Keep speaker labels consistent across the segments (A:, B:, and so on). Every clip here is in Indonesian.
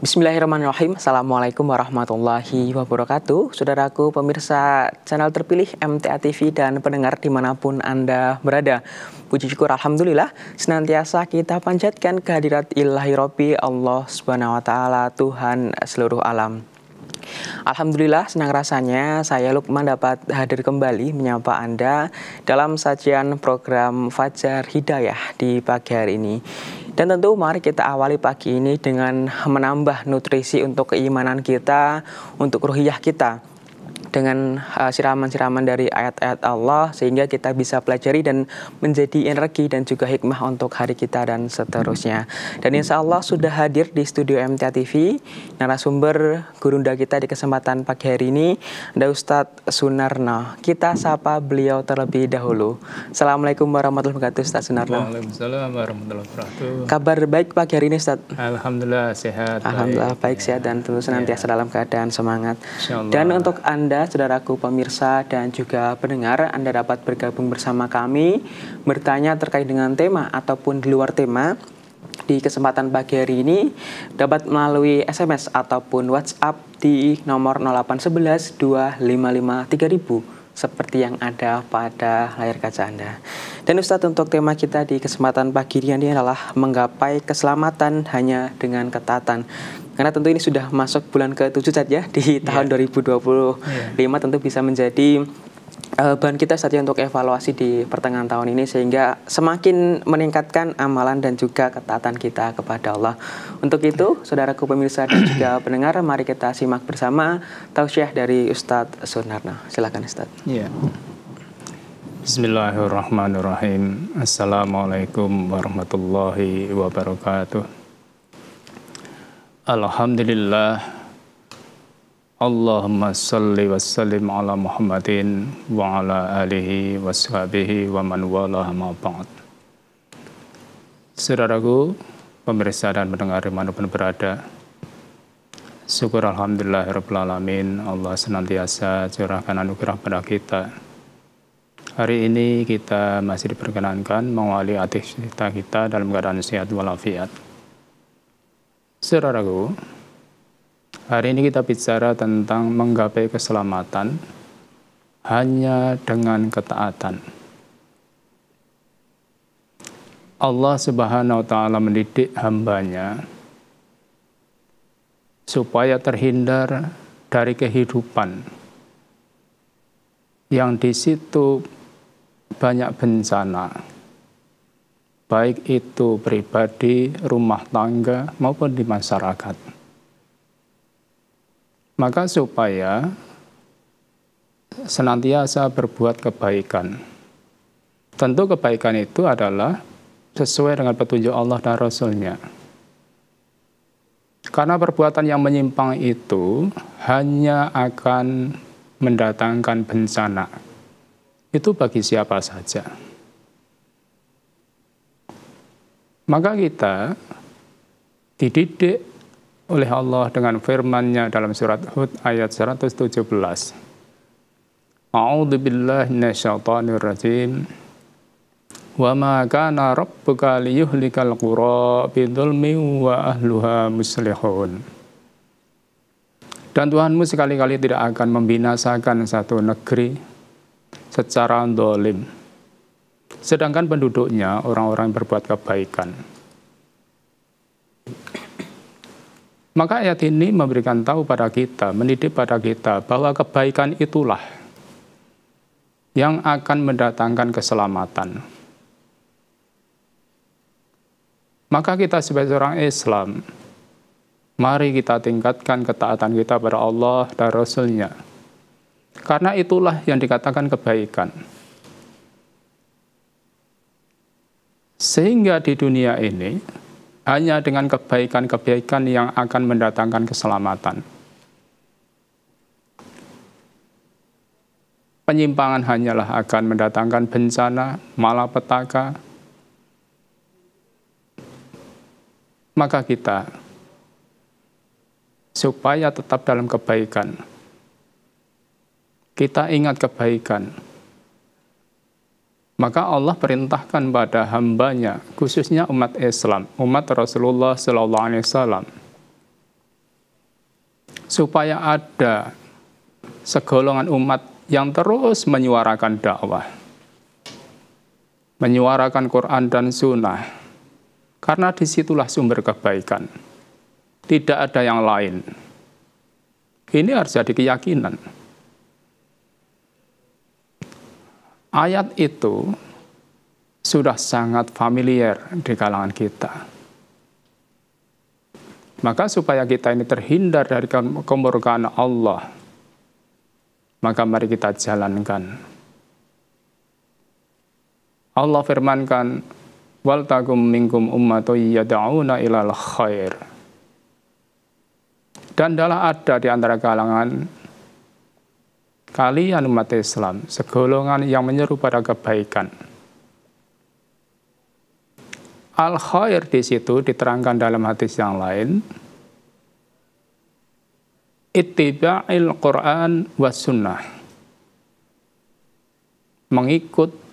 A: Bismillahirrahmanirrahim. Assalamualaikum warahmatullahi wabarakatuh. Saudaraku pemirsa channel terpilih MTA TV dan pendengar dimanapun Anda berada. Puji syukur Alhamdulillah senantiasa kita panjatkan kehadirat Ilahi Rabbi Allah Subhanahu wa Ta'ala, Tuhan seluruh alam. Alhamdulillah senang rasanya saya Lukman dapat hadir kembali menyapa Anda dalam sajian program Fajar Hidayah di pagi hari ini. Dan tentu mari kita awali pagi ini dengan menambah nutrisi untuk keimanan kita, untuk ruhiyah kita, dengan siraman-siraman dari ayat-ayat Allah, sehingga kita bisa pelajari dan menjadi energi dan juga hikmah untuk hari kita dan seterusnya. Dan insya Allah sudah hadir di studio MTA TV narasumber gurunda kita di kesempatan pagi hari ini, ada Ustadz Sunarno. Kita sapa beliau terlebih dahulu. Assalamualaikum warahmatullahi wabarakatuh, Ustadz Sunarno.
B: Waalaikumsalam warahmatullahi wabarakatuh.
A: Kabar baik pagi hari ini, Ustadz?
B: Alhamdulillah sehat.
A: Alhamdulillah baik sehat dan tentu senantiasa dalam keadaan semangat.
B: Insyaallah.
A: Dan untuk Anda, saudaraku pemirsa dan juga pendengar, Anda dapat bergabung bersama kami, bertanya terkait dengan tema ataupun di luar tema. Di kesempatan pagi hari ini dapat melalui SMS ataupun WhatsApp di nomor 0811 255 3000 seperti yang ada pada layar kaca Anda. Dan Ustadz, untuk tema kita di kesempatan pagi ini adalah menggapai keselamatan hanya dengan ketaatan. Karena tentu ini sudah masuk bulan ke-7 saja di tahun 2025, tentu bisa menjadi bahan kita saja untuk evaluasi di pertengahan tahun ini, sehingga semakin meningkatkan amalan dan juga ketaatan kita kepada Allah. Untuk itu, saudaraku pemirsa dan juga pendengar, mari kita simak bersama tausiah dari Ustadz Sunarno. Silakan Ustadz.
B: Ya. Bismillahirrahmanirrahim. Assalamualaikum warahmatullahi wabarakatuh. Alhamdulillah. Allahumma salli wa sallim ala Muhammadin wa ala alihi wa sahbihi wa man wala ma ba'd. Saudaraku, pemirsa dan pendengar dimanapun berada, syukur Alhamdulillahirabbil alamin, Allah senantiasa curahkan anugerah pada kita. Hari ini kita masih diperkenankan mengawali aktivitas kita dalam keadaan sehat walafiat. Saudaraku, hari ini kita bicara tentang menggapai keselamatan hanya dengan ketaatan. Allah Subhanahu wa Ta'ala mendidik hambanya supaya terhindar dari kehidupan yang di situ banyak bencana, baik itu pribadi, rumah tangga, maupun di masyarakat. Maka supaya senantiasa berbuat kebaikan. Tentu kebaikan itu adalah sesuai dengan petunjuk Allah dan Rasul-Nya. Karena perbuatan yang menyimpang itu hanya akan mendatangkan bencana. Itu bagi siapa saja. Maka kita dididik oleh Allah dengan firman-Nya dalam surat Hud ayat 117. A'udzu billahi minasyaitonir rajim. Wa ma kana rabbuka liyuhlikal qura bidzulmi wa ahluha muslihun. Dan Tuhanmu sekali-kali tidak akan membinasakan satu negeri secara zalim, sedangkan penduduknya orang-orang yang berbuat kebaikan. Maka ayat ini memberikan tahu pada kita, mendidik pada kita bahwa kebaikan itulah yang akan mendatangkan keselamatan. Maka kita sebagai orang Islam, mari kita tingkatkan ketaatan kita pada Allah dan Rasul-Nya. Karena itulah yang dikatakan kebaikan. Sehingga di dunia ini, hanya dengan kebaikan-kebaikan yang akan mendatangkan keselamatan. Penyimpangan hanyalah akan mendatangkan bencana, malapetaka. Maka kita, supaya tetap dalam kebaikan, kita ingat kebaikan. Maka Allah perintahkan pada hambanya, khususnya umat Islam, umat Rasulullah SAW, supaya ada segolongan umat yang terus menyuarakan dakwah, menyuarakan Quran dan Sunnah, karena disitulah sumber kebaikan. Tidak ada yang lain. Ini harus jadi keyakinan. Ayat itu sudah sangat familiar di kalangan kita. Maka supaya kita ini terhindar dari kemurkaan Allah, maka mari kita jalankan. Allah firmankan, wal takum minkum ummatun yad'una ilal khair. Dan adalah ada di antara kalangan kalian umat Islam segolongan yang menyeru pada kebaikan. Al khair di situ diterangkan dalam hadis yang lain, ittiba'il Quran was sunnah, mengikut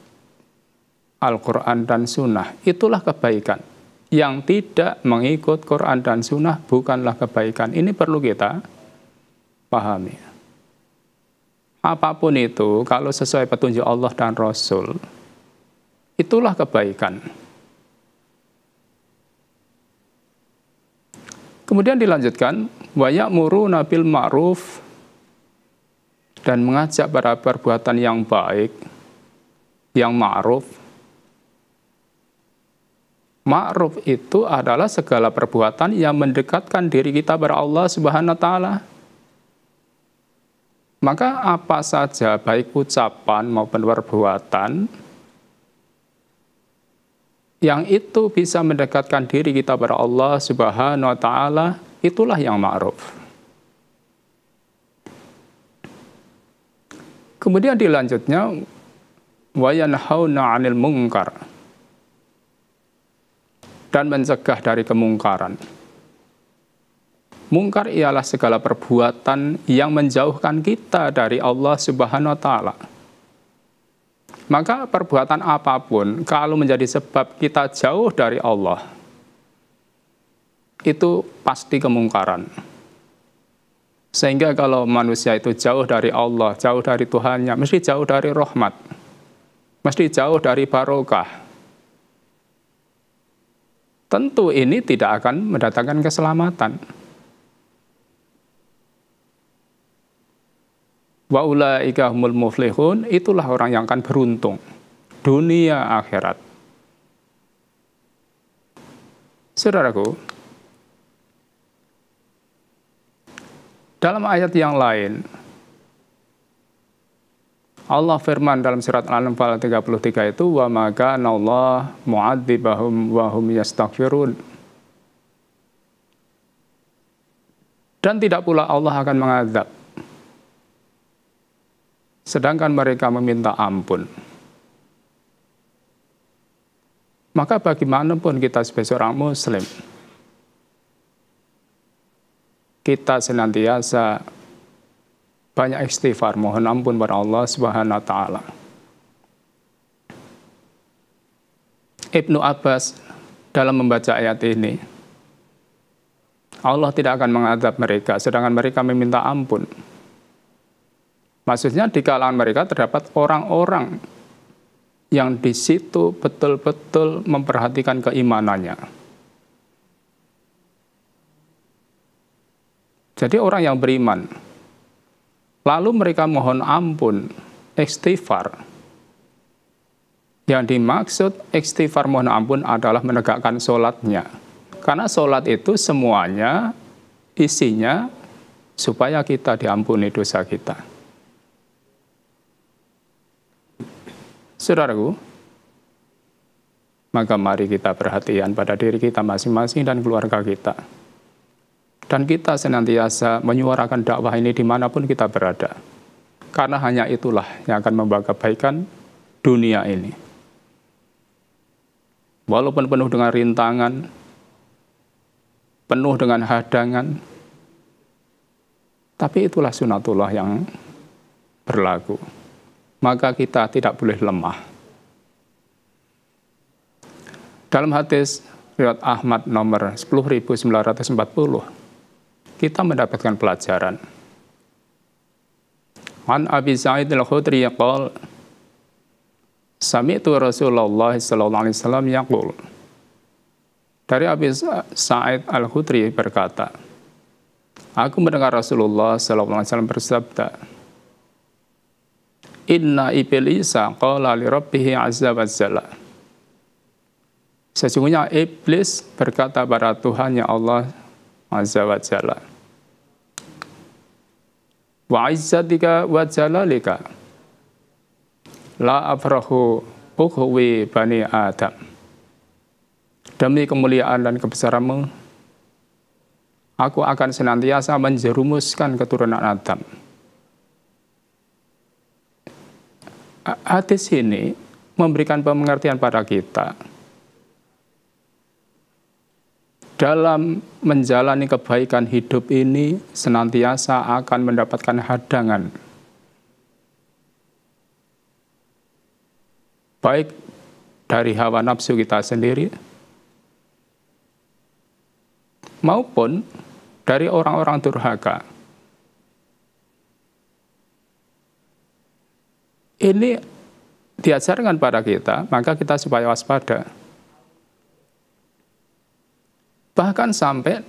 B: Al-Quran dan Sunnah, itulah kebaikan. Yang tidak mengikut Quran dan Sunnah bukanlah kebaikan. Ini perlu kita pahami. Apapun itu, kalau sesuai petunjuk Allah dan Rasul, itulah kebaikan. Kemudian dilanjutkan, wa ya'muruna bil ma'ruf, dan mengajak pada perbuatan yang baik, yang ma'ruf. Ma'ruf itu adalah segala perbuatan yang mendekatkan diri kita kepada Allah Subhanahu wa taala. Maka apa saja baik ucapan maupun perbuatan yang itu bisa mendekatkan diri kita kepada Allah Subhanahu wa taala, itulah yang ma'ruf. Kemudian dilanjutnya, wa yanhauna 'anil munkar, dan mencegah dari kemungkaran. Mungkar ialah segala perbuatan yang menjauhkan kita dari Allah Subhanahu wa taala. Maka perbuatan apapun kalau menjadi sebab kita jauh dari Allah, itu pasti kemungkaran. Sehingga kalau manusia itu jauh dari Allah, jauh dari Tuhannya, mesti jauh dari rahmat, mesti jauh dari barokah. Tentu ini tidak akan mendatangkan keselamatan. Wa ulaika humul muflihun, itulah orang yang akan beruntung dunia akhirat. Saudaraku, dalam ayat yang lain Allah firman dalam surat Al-Anfal 33 itu, wa ma kana Allah mu'adzibahum wa hum yastaghfirun. Dan tidak pula Allah akan mengazab sedangkan mereka meminta ampun. Maka bagaimanapun kita sebagai seorang muslim, kita senantiasa banyak istighfar, mohon ampun pada Allah Subhanahu wa taala. Ibnu Abbas dalam membaca ayat ini, Allah tidak akan mengadab mereka sedangkan mereka meminta ampun. Maksudnya di kalangan mereka terdapat orang-orang yang di situ betul-betul memperhatikan keimanannya. Jadi orang yang beriman, lalu mereka mohon ampun, istighfar. Yang dimaksud istighfar mohon ampun adalah menegakkan sholatnya. Karena sholat itu semuanya isinya supaya kita diampuni dosa kita. Saudaraku, maka mari kita perhatian pada diri kita masing-masing dan keluarga kita. Dan kita senantiasa menyuarakan dakwah ini dimanapun kita berada. Karena hanya itulah yang akan membawa kebaikan dunia ini. Walaupun penuh dengan rintangan, penuh dengan hadangan, tapi itulah sunatullah yang berlaku. Maka kita tidak boleh lemah. Dalam hadis riwayat Ahmad nomor 10.940, kita mendapatkan pelajaran. An Abi Sa'id Al-Khudri yaqul, Sami'tu Rasulullah sallallahu alaihi wasallam yaqul. Dari Abi Sa'id Al-Khudri berkata, aku mendengar Rasulullah sallallahu alaihi wasallam bersabda, Inna iblisa qala li rabbih azza wa jalla. Sesungguhnya iblis berkata pada Tuhannya Allah azza wa jalla, wa izzatika wa jalalika la afrahu ukhwi bani Adam. Demi kemuliaan dan kebesaranmu, aku akan senantiasa menjerumuskan keturunan Adam. Hadis ini memberikan pengertian pada kita dalam menjalani kebaikan hidup ini senantiasa akan mendapatkan hadangan, baik dari hawa nafsu kita sendiri maupun dari orang-orang durhaka. Ini diajarkan pada kita, maka kita supaya waspada. Bahkan sampai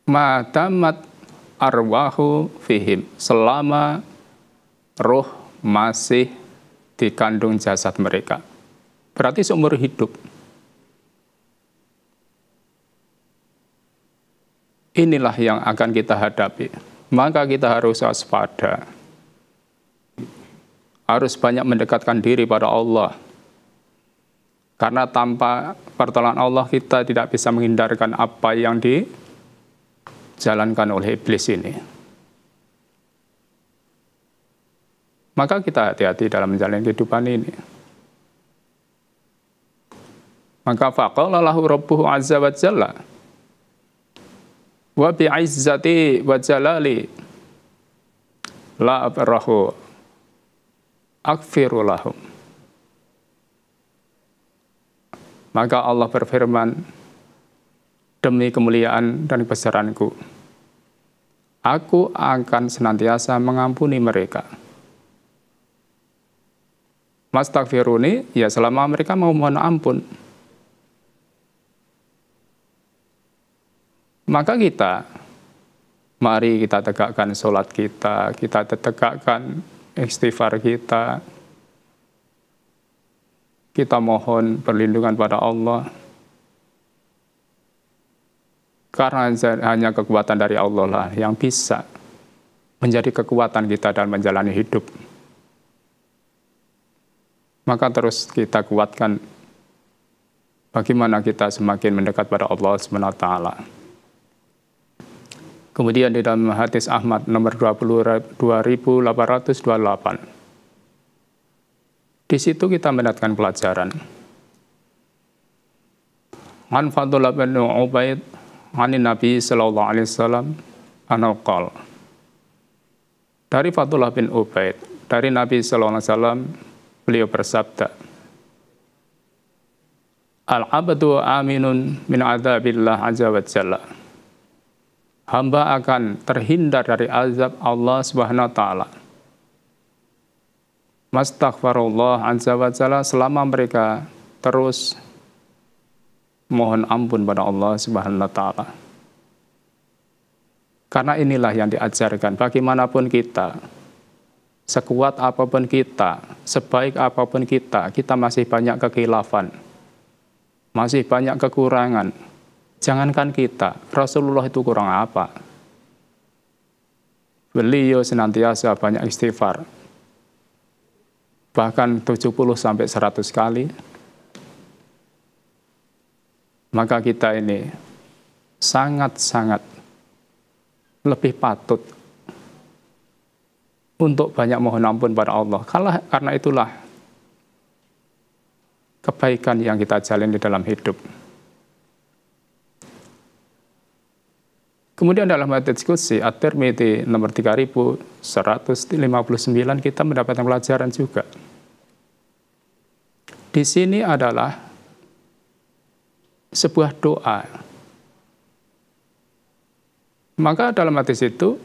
B: madamat arwahu fihim, selama roh masih dikandung jasad mereka. Berarti seumur hidup. Inilah yang akan kita hadapi. Maka kita harus waspada. Harus banyak mendekatkan diri pada Allah. Karena tanpa pertolongan Allah kita tidak bisa menghindarkan apa yang dijalankan oleh iblis ini. Maka kita hati-hati dalam menjalani kehidupan ini. Maka faqala lahu rabbuhu azza wa jalla, wa bi'izzati wa jalali la abrahu akfiru lahum. Maka Allah berfirman, demi kemuliaan dan kebesaranku, aku akan senantiasa mengampuni mereka. Mastaghfiruni, ya selama mereka mau mohon ampun. Maka mari kita tegakkan sholat kita tegakkan istighfar kita mohon perlindungan pada Allah. Karena hanya kekuatan dari Allah lah yang bisa menjadi kekuatan kita dalam menjalani hidup. Maka terus kita kuatkan bagaimana kita semakin mendekat pada Allah SWT. Kemudian di dalam hadis Ahmad nomor 2828. Di situ kita mendapatkan pelajaran. An Fadullah bin Ubaid anin Nabi sallallahu alaihi wasallam anau qala. Dari Fadullah bin Ubaid, dari Nabi sallallahu alaihi wasallam, beliau bersabda, Al-abdu aminun min adzabillah azza wa jalla. Hamba akan terhindar dari azab Allah Subhanahu wa taala. Mastaghfirullah azza wa jalla, selama mereka terus mohon ampun pada Allah Subhanahu wa taala. Karena inilah yang diajarkan, bagaimanapun kita, sekuat apapun kita, sebaik apapun kita masih banyak kekhilafan, masih banyak kekurangan. Jangankan kita, Rasulullah itu kurang apa? Beliau senantiasa banyak istighfar. Bahkan 70-100 kali. Maka kita ini sangat-sangat lebih patut untuk banyak mohon ampun pada Allah. Karena itulah kebaikan yang kita jalani di dalam hidup. Kemudian dalam hadits qudsi At-Tirmidzi nomor 3159 kita mendapatkan pelajaran juga. Di sini adalah sebuah doa Maka dalam hadis itu,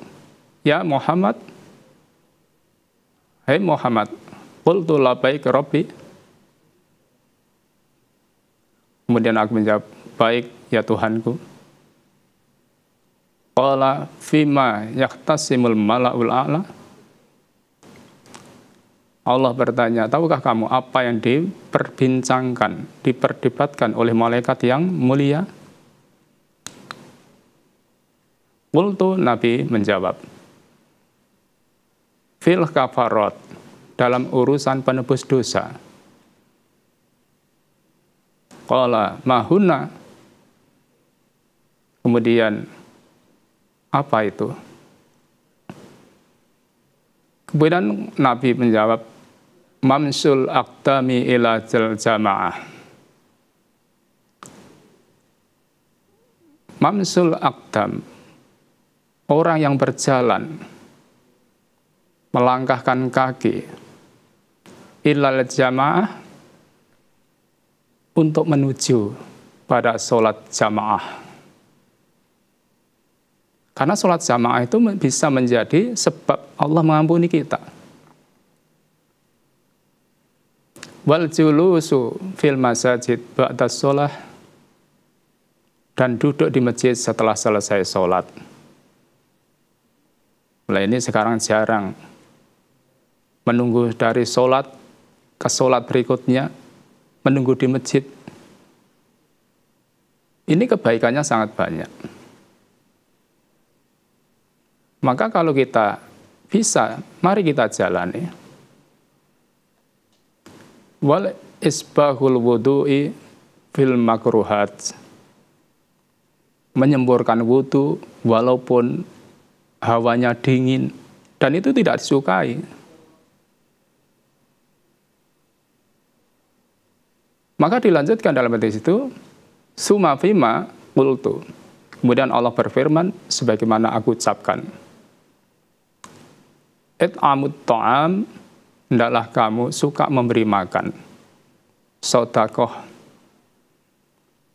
B: ya Muhammad, hai Muhammad, qultu labbaik rabbi. Kemudian aku menjawab, baik ya Tuhanku. Qala fima yahtasimul mala'ul a'la. Allah bertanya, tahukah kamu apa yang diperbincangkan, diperdebatkan oleh malaikat yang mulia? Qultu, Nabi menjawab, fil kafarat, dalam urusan penebus dosa. Qala mahuna. Kemudian apa itu? Kemudian Nabi menjawab, mamsul aqdami ila jamaah. Mamsul aqdam, orang yang berjalan melangkahkan kaki ilal jamaah, untuk menuju pada sholat jamaah. Karena sholat jamaah itu bisa menjadi sebab Allah mengampuni kita. Wal julusu fil masajid ba'da sholah, dan duduk di masjid setelah selesai sholat. Mulai ini sekarang jarang menunggu dari sholat ke sholat berikutnya, menunggu di masjid. Ini kebaikannya sangat banyak. Maka kalau kita bisa, mari kita jalani. Wal isbahul wudu'i fil makruhat, menyemburkan wudu walaupun hawanya dingin, dan itu tidak disukai. Maka dilanjutkan dalam hadis itu, summa fima qultu. Kemudian Allah berfirman, sebagaimana aku ucapkan, it'amut ta'am, hendaklah kamu suka memberi makan. Sodakoh.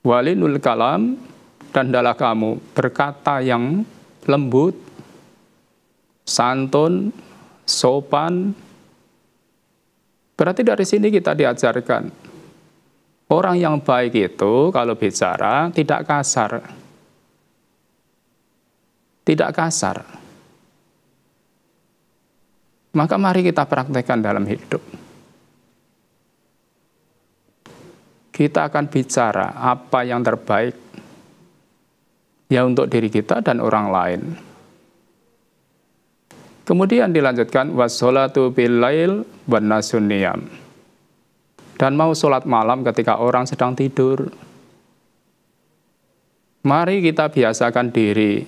B: Walinul kalam, dan hendaklah kamu berkata yang lembut, santun, sopan. Berarti dari sini kita diajarkan, orang yang baik itu kalau bicara tidak kasar. Tidak kasar. Maka mari kita praktekkan dalam hidup. Kita akan bicara apa yang terbaik ya untuk diri kita dan orang lain. Kemudian dilanjutkan wassolatu bil lail wan nasun niyam. Dan mau sholat malam ketika orang sedang tidur. Mari kita biasakan diri,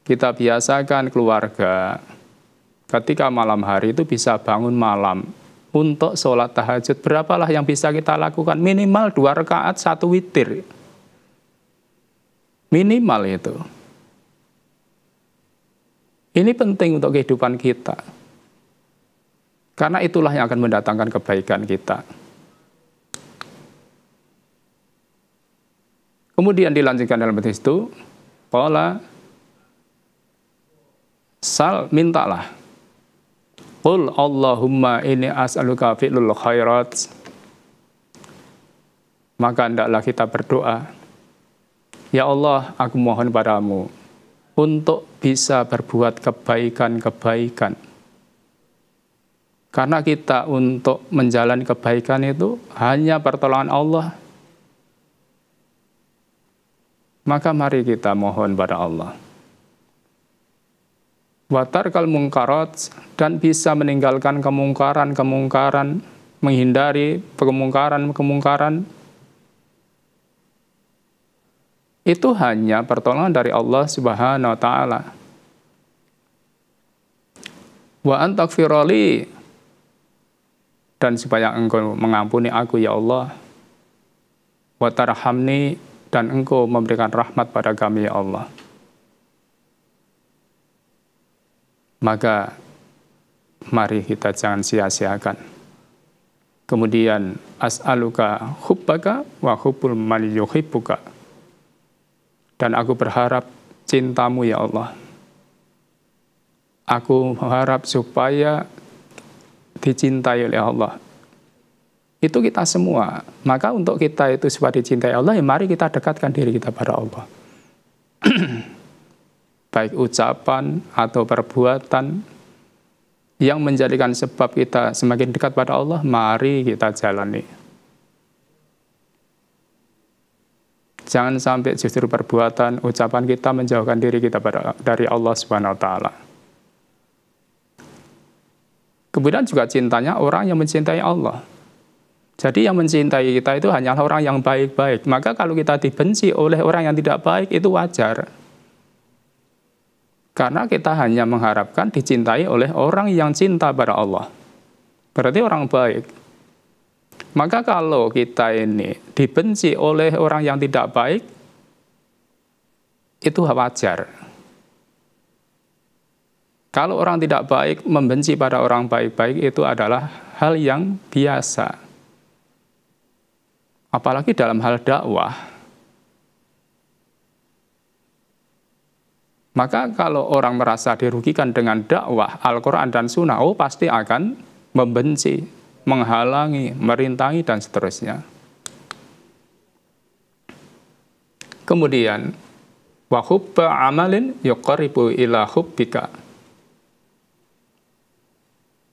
B: kita biasakan keluarga. Ketika malam hari itu bisa bangun malam untuk sholat tahajud. Berapalah yang bisa kita lakukan? Minimal 2 rakaat 1 witir. Minimal itu. Ini penting untuk kehidupan kita. Karena itulah yang akan mendatangkan kebaikan kita. Kemudian dilanjutkan dalam hadis itu, qala sal, mintalah. Qul Allahumma inni as'aluka fi'lul khairat. Maka hendaklah kita berdoa, ya Allah, aku mohon padamu untuk bisa berbuat kebaikan-kebaikan. Karena kita untuk menjalani kebaikan itu hanya pertolongan Allah. Maka mari kita mohon pada Allah. Watarkal mungkarat, dan bisa meninggalkan kemungkaran-kemungkaran, menghindari kemungkaran-kemungkaran. Itu hanya pertolongan dari Allah Subhanahu wa taala. Wa antaghfirali, dan supaya engkau mengampuni aku ya Allah. Wa tarhamni, dan engkau memberikan rahmat pada kami ya Allah. Maka mari kita jangan sia-siakan. Kemudian as'aluka hubbaka wa hubbul man yuhibbuka. Dan aku berharap cintamu ya Allah. Aku mengharap supaya dicintai oleh Allah. Itu kita semua. Maka untuk kita itu supaya dicintai Allah, ya mari kita dekatkan diri kita pada Allah. Baik ucapan atau perbuatan yang menjadikan sebab kita semakin dekat pada Allah, mari kita jalani. Jangan sampai justru perbuatan, ucapan kita menjauhkan diri kita dari Allah Subhanahu wa taala. Kemudian juga cintanya orang yang mencintai Allah. Jadi yang mencintai kita itu hanyalah orang yang baik-baik. Maka kalau kita dibenci oleh orang yang tidak baik, itu wajar. Karena kita hanya mengharapkan dicintai oleh orang yang cinta pada Allah. Berarti orang baik. Maka kalau kita ini dibenci oleh orang yang tidak baik, itu wajar. Kalau orang tidak baik membenci pada orang baik-baik, itu adalah hal yang biasa. Apalagi dalam hal dakwah. Maka kalau orang merasa dirugikan dengan dakwah Al-Quran dan Sunnah, pasti akan membenci, menghalangi, merintangi, dan seterusnya. Kemudian, wa hubba amalin yuqarribu ila hubbika.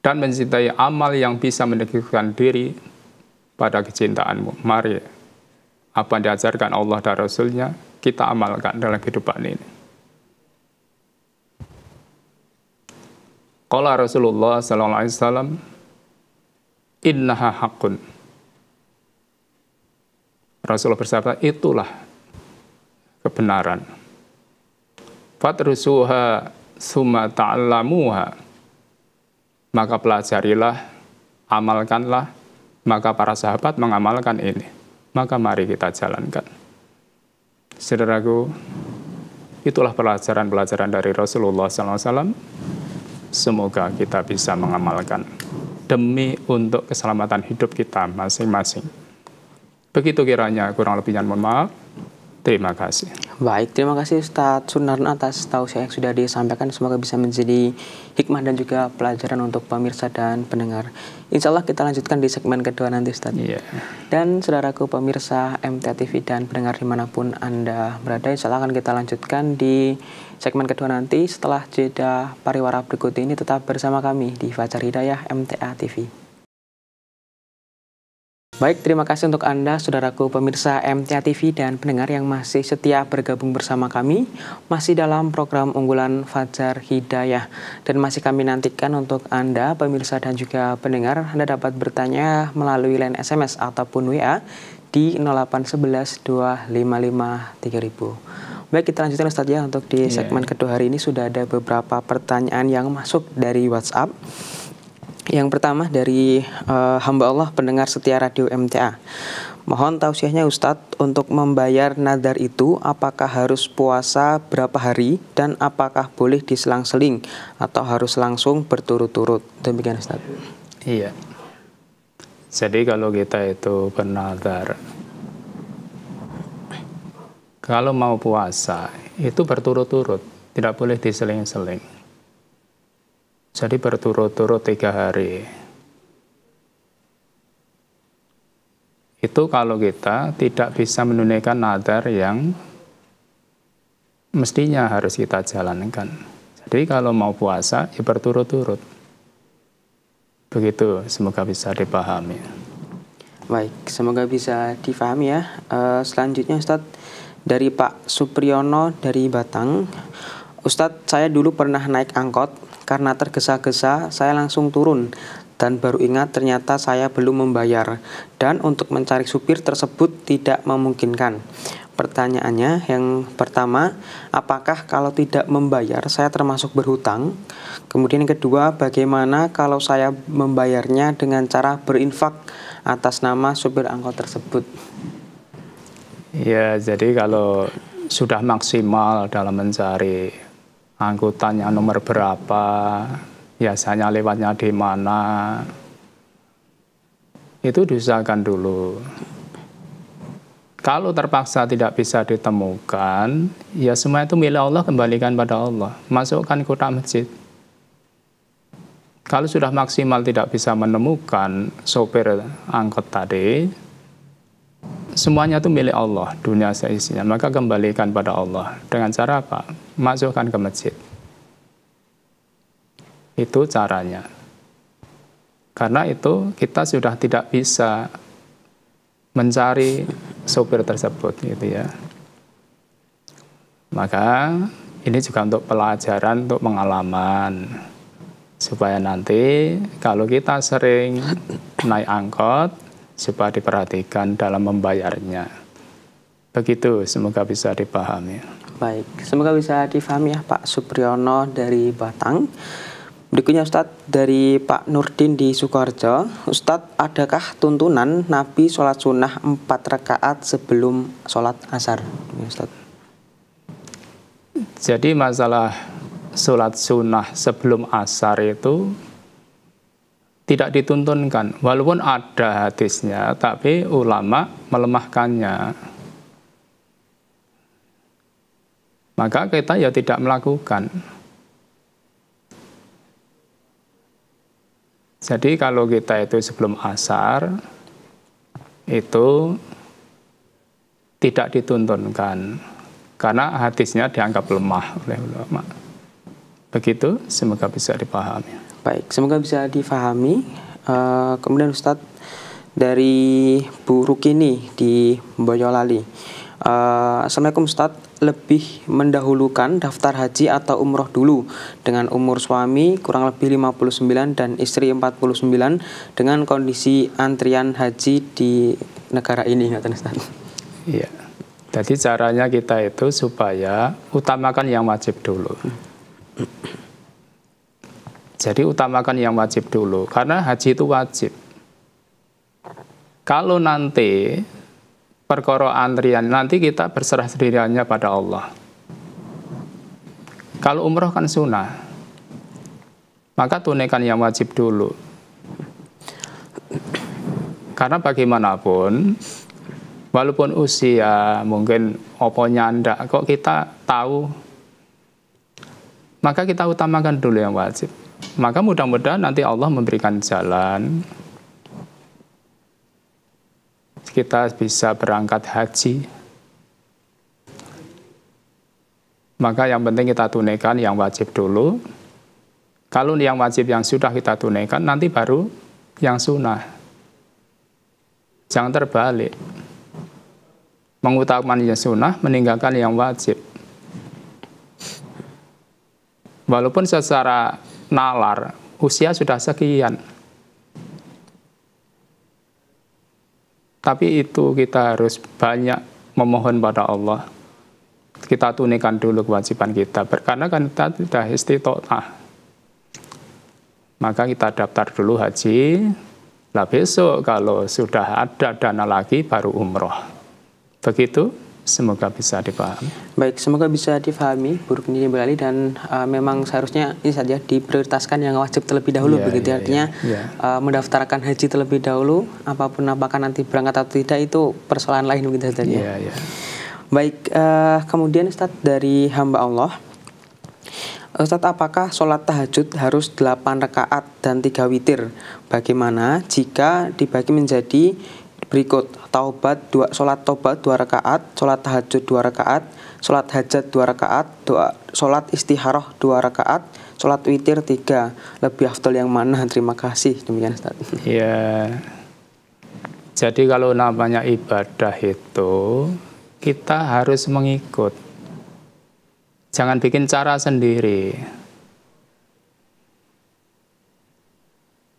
B: Dan mencintai amal yang bisa mendekatkan diri pada kecintaanmu. Mari, apa yang diajarkan Allah dan Rasul-Nya, kita amalkan dalam kehidupan ini. Qala Rasulullah SAW, innaha haqqun. Rasulullah bersabda, itulah kebenaran. Fatrusuha summa ta'allamuha. Maka pelajarilah, amalkanlah. Maka para sahabat mengamalkan ini. Maka mari kita jalankan. Saudaraku, itulah pelajaran-pelajaran dari Rasulullah SAW. Semoga kita bisa mengamalkan demi untuk keselamatan hidup kita masing-masing. Begitu kiranya, kurang lebihnya mohon maaf. Terima kasih.
A: Baik, terima kasih Ustadz Sunarno atas tausiah yang sudah disampaikan. Semoga bisa menjadi hikmah dan juga pelajaran untuk pemirsa dan pendengar. Insya Allah kita lanjutkan di segmen kedua nanti Ustadz.
B: Yeah.
A: Dan saudaraku pemirsa MTA TV dan pendengar dimanapun Anda berada, insya Allah akan kita lanjutkan di segmen kedua nanti. Setelah jeda pariwara berikut ini, tetap bersama kami di Fajar Hidayah MTA TV. Baik, terima kasih untuk Anda, saudaraku pemirsa MTA TV dan pendengar yang masih setia bergabung bersama kami, masih dalam program unggulan Fajar Hidayah. Dan masih kami nantikan untuk Anda, pemirsa dan juga pendengar, Anda dapat bertanya melalui line SMS ataupun WA di 0811 255 3000. Baik, kita lanjutkan Ustadz ya, untuk di segmen kedua hari ini sudah ada beberapa pertanyaan yang masuk dari WhatsApp. Yang pertama dari hamba Allah pendengar setia radio MTA. Mohon tausiahnya Ustadz, untuk membayar nadar itu apakah harus puasa berapa hari dan apakah boleh diselang-seling atau harus langsung berturut-turut? Demikian Ustadz.
B: Iya. Jadi kalau kita itu bernadar, kalau mau puasa itu berturut-turut, tidak boleh diseling-seling. Jadi berturut-turut 3 hari. Itu kalau kita tidak bisa menunaikan nadar yang mestinya harus kita jalankan. Jadi kalau mau puasa, ya berturut-turut. Begitu, semoga bisa dipahami.
A: Baik, semoga bisa dipahami ya. Selanjutnya Ustadz, dari Pak Supriyono dari Batang. Ustadz, saya dulu pernah naik angkot. Karena tergesa-gesa, saya langsung turun dan baru ingat ternyata saya belum membayar. Dan untuk mencari supir tersebut tidak memungkinkan. Pertanyaannya yang pertama, apakah kalau tidak membayar saya termasuk berhutang? Kemudian yang kedua, bagaimana kalau saya membayarnya dengan cara berinfak atas nama supir angkot tersebut?
B: Ya, jadi kalau sudah maksimal dalam mencari angkutannya nomor berapa, biasanya lewatnya di mana, itu diusahakan dulu. Kalau terpaksa tidak bisa ditemukan, ya semua itu milik Allah, kembalikan pada Allah. Masukkan kotak masjid. Kalau sudah maksimal tidak bisa menemukan sopir angkot tadi, semuanya itu milik Allah, dunia seisinya. Maka kembalikan pada Allah. Dengan cara apa? Masukkan ke masjid. Itu caranya. Karena itu kita sudah tidak bisa mencari sopir tersebut gitu ya. Maka ini juga untuk pelajaran, untuk pengalaman, supaya nanti kalau kita sering naik angkot supaya diperhatikan dalam membayarnya. Begitu, semoga bisa dipahami.
A: Baik, semoga bisa difahami ya Pak Supriyono dari Batang. Berikutnya Ustadz dari Pak Nurdin di Sukoharjo. Ustadz, adakah tuntunan Nabi sholat sunnah 4 rakaat sebelum sholat asar? Ustadz.
B: Jadi masalah sholat sunnah sebelum asar itu tidak dituntunkan. Walaupun ada hadisnya, tapi ulama melemahkannya. Maka kita ya tidak melakukan. Jadi kalau kita itu sebelum asar, itu tidak dituntunkan. Karena hadisnya dianggap lemah oleh ulama. Begitu, semoga bisa dipahami.
A: Baik, semoga bisa difahami. Kemudian Ustadz dari Bu Rukini di Boyolali. Assalamualaikum Ustadz, lebih mendahulukan daftar haji atau umroh dulu dengan umur suami kurang lebih 59 dan istri 49 dengan kondisi antrian haji di negara ini, Ustadz.
B: Iya. Jadi caranya kita itu supaya utamakan yang wajib dulu. Jadi utamakan yang wajib dulu, karena haji itu wajib. Kalau nanti perkara antrian, nanti kita berserah dirinya pada Allah. Kalau umroh kan sunnah, maka tunaikan yang wajib dulu. Karena bagaimanapun, walaupun usia mungkin oponya ndak, kok kita tahu, maka kita utamakan dulu yang wajib. Maka mudah-mudahan nanti Allah memberikan jalan, kita bisa berangkat haji. Maka yang penting kita tunaikan yang wajib dulu. Kalau yang wajib yang sudah kita tunaikan, nanti baru yang sunnah. Jangan terbalik. Mengutamakan yang sunnah, meninggalkan yang wajib. Walaupun secara nalar, usia sudah sekian. Tapi itu kita harus banyak memohon pada Allah. Kita tunaikan dulu kewajiban kita. Karena kan kita sudah istitoah. Maka kita daftar dulu haji. Lah besok kalau sudah ada dana lagi baru umroh. Begitu, semoga bisa dipahami.
A: Baik, semoga bisa difahami Bu Rukini Boyolali, dan memang seharusnya ini saja diprioritaskan yang wajib terlebih dahulu, begitu artinya mendaftarkan haji terlebih dahulu, apapun apakah nanti berangkat atau tidak itu persoalan lain begitu saja. Baik, kemudian Ustadz dari hamba Allah. Ustadz, apakah sholat tahajud harus 8 rakaat dan 3 witir? Bagaimana jika dibagi menjadi berikut: sholat taubat 2 rakaat, sholat tahajud 2 rakaat, sholat hajat 2 rakaat, sholat istikharah 2 rakaat, sholat witir 3. Lebih afdal yang mana? Terima kasih. Demikian Ustaz.
B: Ya, jadi kalau namanya ibadah itu kita harus mengikut. Jangan bikin cara sendiri.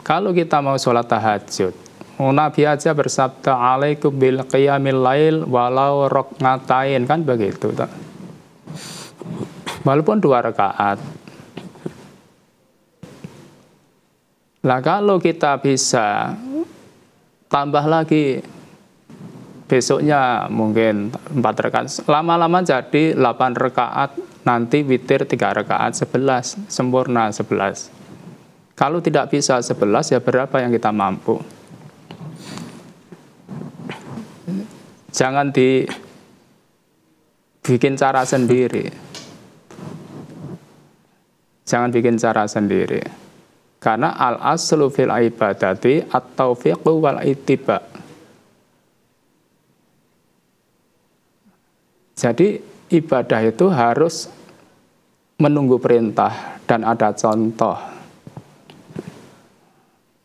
B: Kalau kita mau sholat tahajud, Nabi aja bersabda, alaikum bil qiyamil lail walau rokngatain, kan begitu. Walaupun 2 rakaat. Lah kalau kita bisa tambah lagi, besoknya mungkin 4 rakaat, lama-lama jadi 8 rakaat, nanti witir 3 rakaat, 11, sempurna 11. Kalau tidak bisa 11, ya berapa yang kita mampu? Jangan dibikin cara sendiri. Jangan bikin cara sendiri. Karena al-aslu fil ibadati at-taufiqu wal ittiba. Jadi ibadah itu harus menunggu perintah dan ada contoh.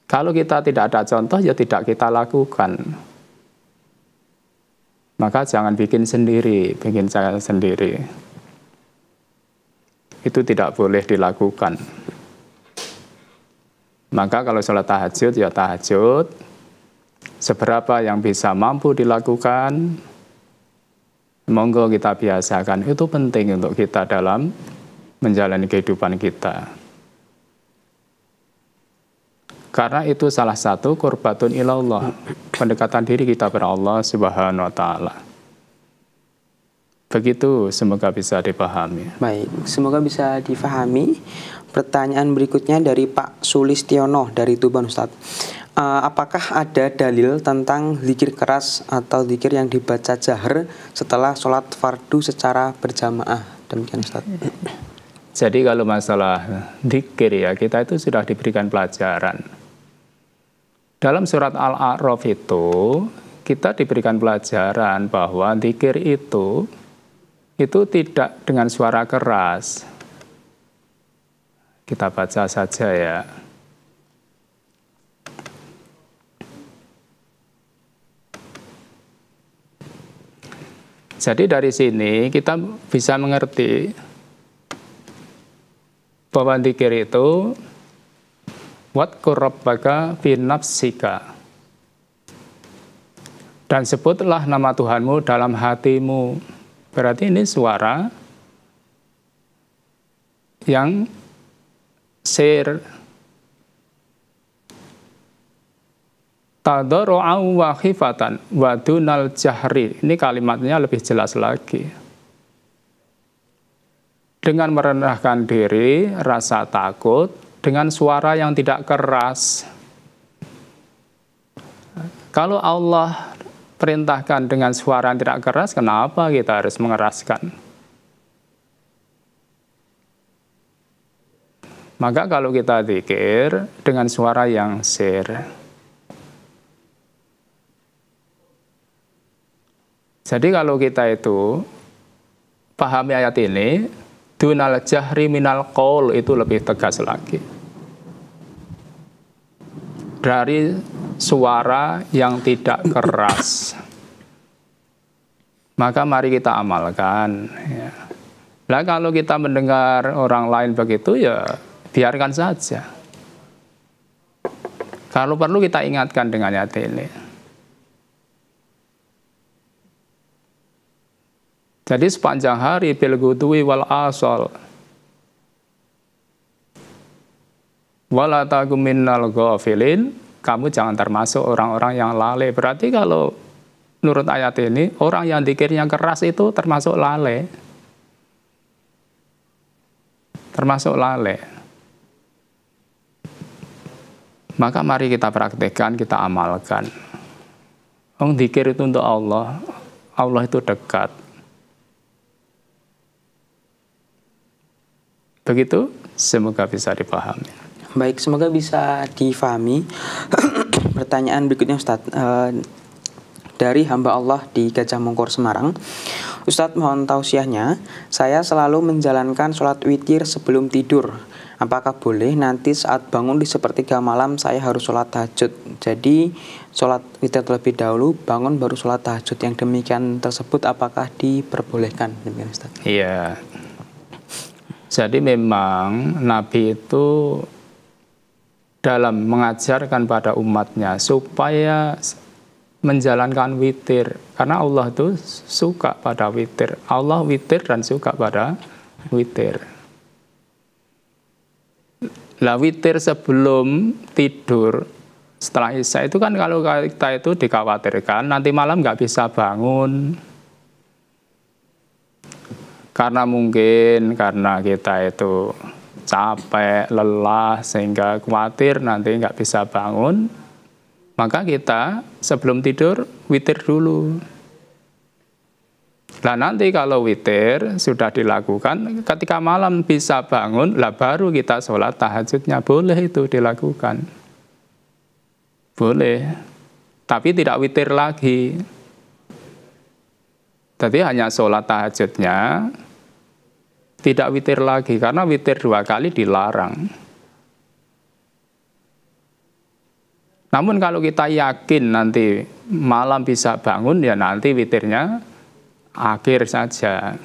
B: Kalau kita tidak ada contoh, ya tidak kita lakukan. Maka jangan bikin sendiri, bikin cara sendiri. Itu tidak boleh dilakukan. Maka kalau sholat tahajud, ya tahajud. Seberapa yang bisa mampu dilakukan, monggo kita biasakan. Itu penting untuk kita dalam menjalani kehidupan kita. Karena itu salah satu qurbatun ilallah, pendekatan diri kita kepada Allah Subhanahu wa taala. Begitu, semoga bisa dipahami.
A: Baik, semoga bisa difahami. Pertanyaan berikutnya dari Pak Sulistiono dari Tuban, Ustadz. Apakah ada dalil tentang zikir keras atau zikir yang dibaca jahar setelah sholat fardu secara berjamaah? Demikian, Ustadz.
B: Jadi kalau masalah zikir ya, kita itu sudah diberikan pelajaran. Dalam surat Al-A'raf itu, kita diberikan pelajaran bahwa zikir itu tidak dengan suara keras. Kita baca saja ya. Jadi dari sini kita bisa mengerti bahwa zikir itu wadkur rabbaka fi nafsika, dan sebutlah nama Tuhanmu dalam hatimu. Berarti ini suara yang sir. Tadarru'an wa khifatan wa dunal jahri. Ini kalimatnya lebih jelas lagi. Dengan merendahkan diri, rasa takut, dengan suara yang tidak keras. Kalau Allah perintahkan dengan suara yang tidak keras, kenapa kita harus mengeraskan? Maka kalau kita zikir dengan suara yang sir. Jadi kalau kita itu pahami ayat ini, dunal jahri minal qaul, itu lebih tegas lagi. Dari suara yang tidak keras. Maka mari kita amalkan. Ya. Nah kalau kita mendengar orang lain begitu, ya biarkan saja. Kalau perlu kita ingatkan dengan ayat ini. Jadi sepanjang hari bil ghudwi wal asal wala takum minnal ghafilin, kamu jangan termasuk orang-orang yang lalai. Berarti kalau menurut ayat ini, orang yang zikirnya keras itu termasuk lalai. Termasuk lalai. Maka mari kita praktekkan, kita amalkan. Zikir itu untuk Allah. Allah itu dekat. Begitu, semoga bisa dipahami.
A: Baik, semoga bisa difahami. Pertanyaan berikutnya, Ustadz, dari hamba Allah di Gajah Mungkur, Semarang. Ustadz, mohon tausiahnya. Saya selalu menjalankan sholat witir sebelum tidur. Apakah boleh nanti saat bangun di sepertiga malam saya harus sholat tahajud? Jadi sholat witir terlebih dahulu, bangun baru sholat tahajud. Yang demikian tersebut apakah diperbolehkan? Demikian, Ustadz.
B: Iya. Jadi memang Nabi itu dalam mengajarkan pada umatnya supaya menjalankan witir. Karena Allah itu suka pada witir. Allah witir dan suka pada witir. Lah witir sebelum tidur, setelah Isya itu kan kalau kita itu dikhawatirkan nanti malam nggak bisa bangun. Karena mungkin karena kita itu capek, lelah, sehingga khawatir nanti nggak bisa bangun, maka kita sebelum tidur witir dulu. Nah nanti kalau witir sudah dilakukan, ketika malam bisa bangun, lah baru kita sholat tahajudnya. Boleh itu dilakukan. Boleh. Tapi tidak witir lagi. Jadi hanya sholat tahajudnya, tidak witir lagi. Karena witir 2 kali dilarang. Namun kalau kita yakin nanti malam bisa bangun, ya nanti witirnya akhir saja.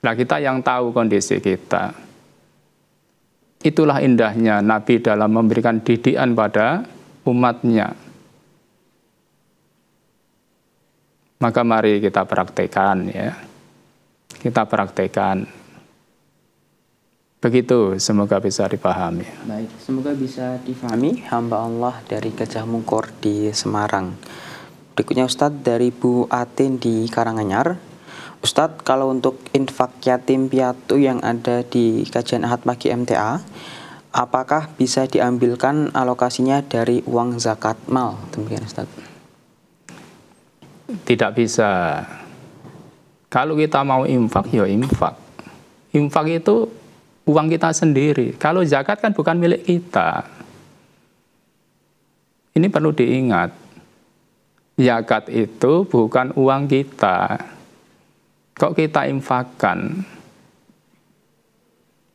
B: Nah kita yang tahu kondisi kita. Itulah indahnya Nabi dalam memberikan didikan pada umatnya. Maka mari kita praktekkan ya. Kita praktekkan. Begitu, semoga bisa dipahami.
A: Baik, semoga bisa difahami hamba Allah dari Gajah Mungkur di Semarang. Berikutnya Ustadz dari Bu Atin di Karanganyar. Ustadz, kalau untuk infak yatim piatu yang ada di kajian Ahad Pagi MTA, apakah bisa diambilkan alokasinya dari uang zakat mal? Demikian Ustadz.
B: Tidak bisa. Kalau kita mau infak, ya infak. Infak itu uang kita sendiri. Kalau zakat kan bukan milik kita. Ini perlu diingat. Zakat itu bukan uang kita. Kok kita infakkan?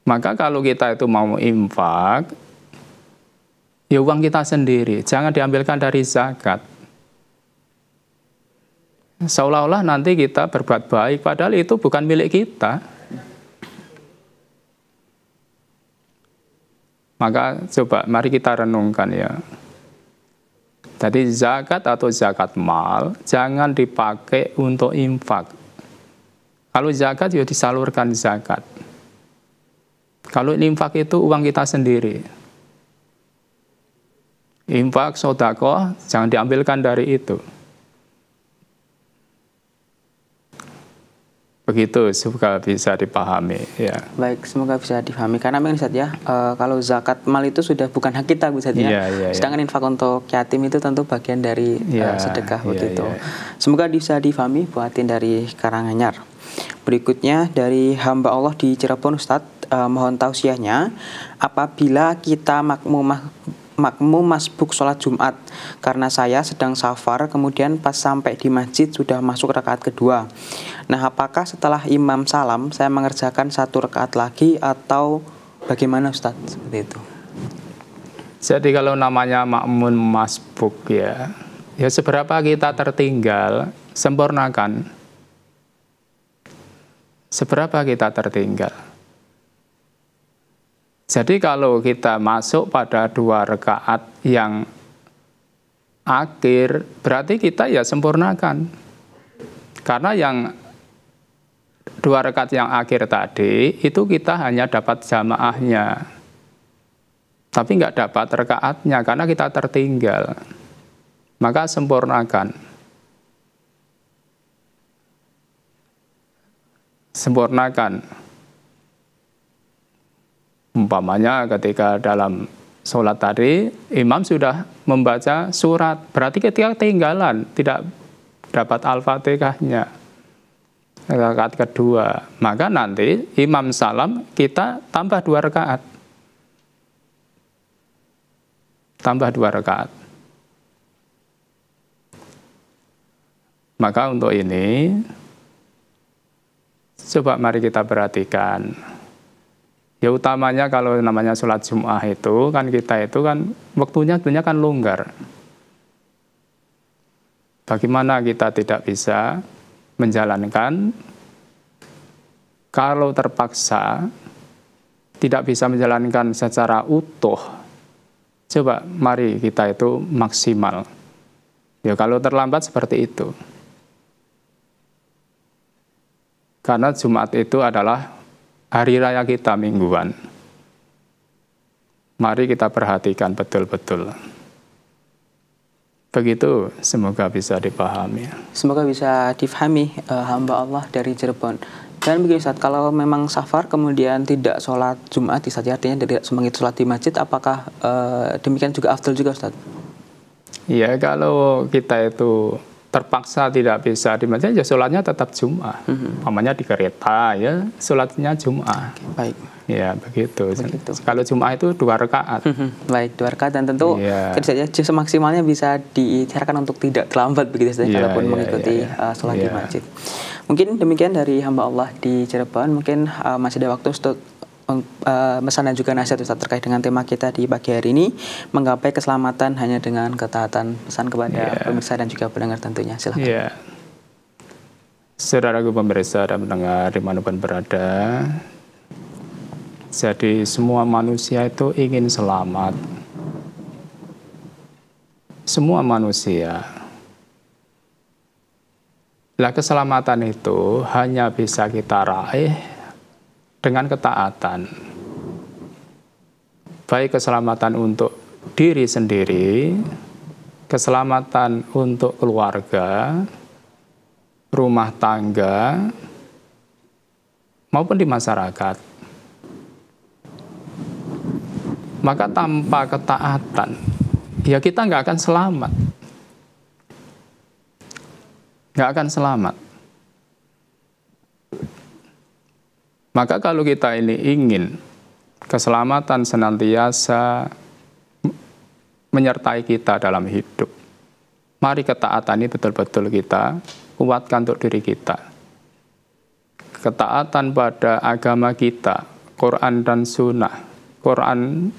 B: Maka kalau kita itu mau infak, ya uang kita sendiri. Jangan diambilkan dari zakat. Seolah-olah nanti kita berbuat baik, padahal itu bukan milik kita. Maka coba mari kita renungkan ya. Jadi zakat atau zakat mal jangan dipakai untuk infak. Kalau zakat ya disalurkan zakat. Kalau infak itu uang kita sendiri. Infak, sedekah jangan diambilkan dari itu. Begitu, semoga bisa dipahami ya.
A: Baik, semoga bisa dipahami. Karena memang Ustadz ya, kalau zakat mal itu sudah bukan hak kita Ustadz ya. Sedangkan infak untuk yatim itu tentu bagian dari sedekah begitu. Semoga bisa dipahami Bu Atin dari Karanganyar. Berikutnya dari hamba Allah di Cirebon Ustadz, mohon tausiahnya apabila kita makmum masbuk sholat Jumat karena saya sedang safar, kemudian pas sampai di masjid sudah masuk rakaat kedua. Nah, apakah setelah imam salam saya mengerjakan 1 rakaat lagi atau bagaimana Ustadz? Seperti itu.
B: Jadi kalau namanya makmum masbuk ya seberapa kita tertinggal, sempurnakan. Seberapa kita tertinggal. Jadi kalau kita masuk pada 2 rakaat yang akhir, berarti kita ya sempurnakan. Karena yang 2 rakaat yang akhir tadi, itu kita hanya dapat jamaahnya. Tapi nggak dapat rakaatnya, karena kita tertinggal. Maka sempurnakan. Sempurnakan. Umpamanya ketika dalam sholat tadi, imam sudah membaca surat, berarti ketika ketinggalan, tidak dapat Al-Fatihahnya, rakaat kedua. Maka nanti imam salam, kita tambah 2 rakaat. Tambah 2 rakaat. Maka untuk ini, coba mari kita perhatikan. Ya utamanya kalau namanya sholat Jum'ah itu kan kita itu kan waktunya sebenarnya kan longgar. Bagaimana kita tidak bisa menjalankan kalau terpaksa tidak bisa menjalankan secara utuh. Coba mari kita itu maksimal. Ya kalau terlambat seperti itu. Karena Jumat itu adalah hari raya kita mingguan. Mari kita perhatikan betul-betul. Begitu, semoga bisa dipahami.
A: Semoga bisa difahami hamba Allah dari Cirebon. Dan begini Ustaz, kalau memang safar kemudian tidak sholat Jumat, artinya tidak semangat sholat di masjid, apakah demikian juga afdal juga Ustaz?
B: Iya, kalau kita itu terpaksa tidak bisa di masjid, ya sholatnya tetap Jum'ah. Umpamanya di kereta, ya sholatnya Jum'ah.
A: Baik.
B: Ya, begitu. Kalau Jum'ah itu 2 rakaat.
A: Baik, 2 rakaat, dan tentu saja semaksimalnya bisa diikhtiarkan untuk tidak terlambat begitu saja kalaupun mengikuti sholat di masjid. Mungkin demikian dari hamba Allah di Cirebon. Mungkin masih ada waktu untuk pesan dan juga nasihat Ustaz terkait dengan tema kita di pagi hari ini, menggapai keselamatan hanya dengan ketaatan. Pesan kepada pemirsa dan juga pendengar tentunya, silakan.
B: Saudaraku pemirsa dan pendengar dimanapun berada, jadi semua manusia itu ingin selamat. Semua manusia. Lah, keselamatan itu hanya bisa kita raih dengan ketaatan. Baik keselamatan untuk diri sendiri, keselamatan untuk keluarga, rumah tangga, maupun di masyarakat. Maka tanpa ketaatan, ya kita nggak akan selamat. Nggak akan selamat. Maka kalau kita ini ingin keselamatan senantiasa menyertai kita dalam hidup, mari ketaatan ini betul-betul kita kuatkan untuk diri kita. Ketaatan pada agama kita, Quran dan Sunnah. Quran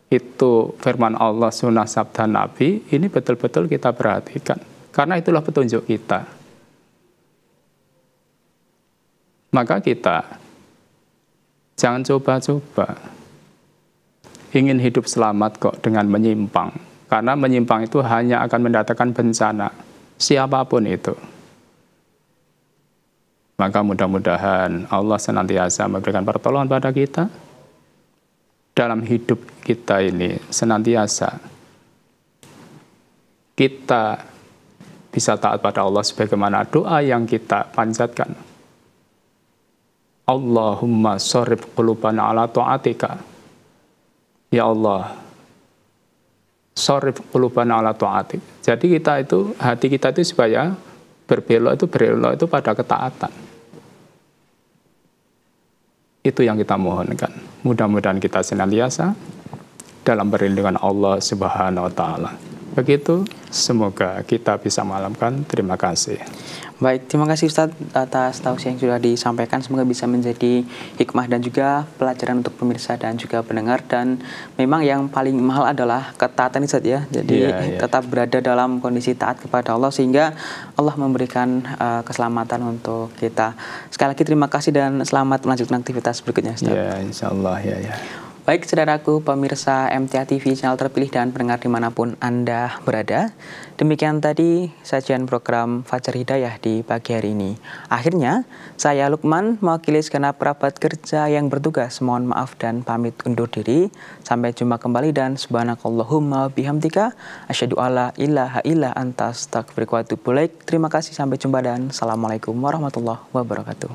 B: itu firman Allah, Sunnah sabda Nabi, ini betul-betul kita perhatikan. Karena itulah petunjuk kita. Maka kita jangan coba-coba ingin hidup selamat kok dengan menyimpang. Karena menyimpang itu hanya akan mendatangkan bencana, siapapun itu. Maka mudah-mudahan Allah senantiasa memberikan pertolongan pada kita dalam hidup kita ini, senantiasa kita bisa taat pada Allah sebagaimana doa yang kita panjatkan. Allahumma sharrif qulubana ala ta'atika. Ya Allah, sharrif qulubana ala ta'atik. Jadi kita itu, hati kita itu supaya berbelok itu pada ketaatan. Itu yang kita mohonkan. Mudah-mudahan kita senantiasa dalam perlindungan Allah Subhanahu wa taala. Begitu, semoga kita bisa malamkan. Terima kasih.
A: Baik, terima kasih Ustadz atas tausiah yang sudah disampaikan. Semoga bisa menjadi hikmah dan juga pelajaran untuk pemirsa dan juga pendengar. Dan memang yang paling mahal adalah ketaatan Ustadz ya. Jadi tetap berada dalam kondisi taat kepada Allah sehingga Allah memberikan keselamatan untuk kita. Sekali lagi terima kasih dan selamat melanjutkan aktivitas berikutnya Ustadz.
B: Ya, insyaallah ya.
A: Baik, saudaraku pemirsa MTA TV channel terpilih dan pendengar dimanapun Anda berada. Demikian tadi sajian program Fajar Hidayah di pagi hari ini. Akhirnya, saya Lukman mewakili segenap kerabat kerja yang bertugas. Mohon maaf dan pamit undur diri. Sampai jumpa kembali dan subhanakallahumma bihamdika asyhadu alla ilaha illa anta astaghfiruka wa atubu ilaik. Terima kasih, sampai jumpa dan assalamualaikum warahmatullahi wabarakatuh.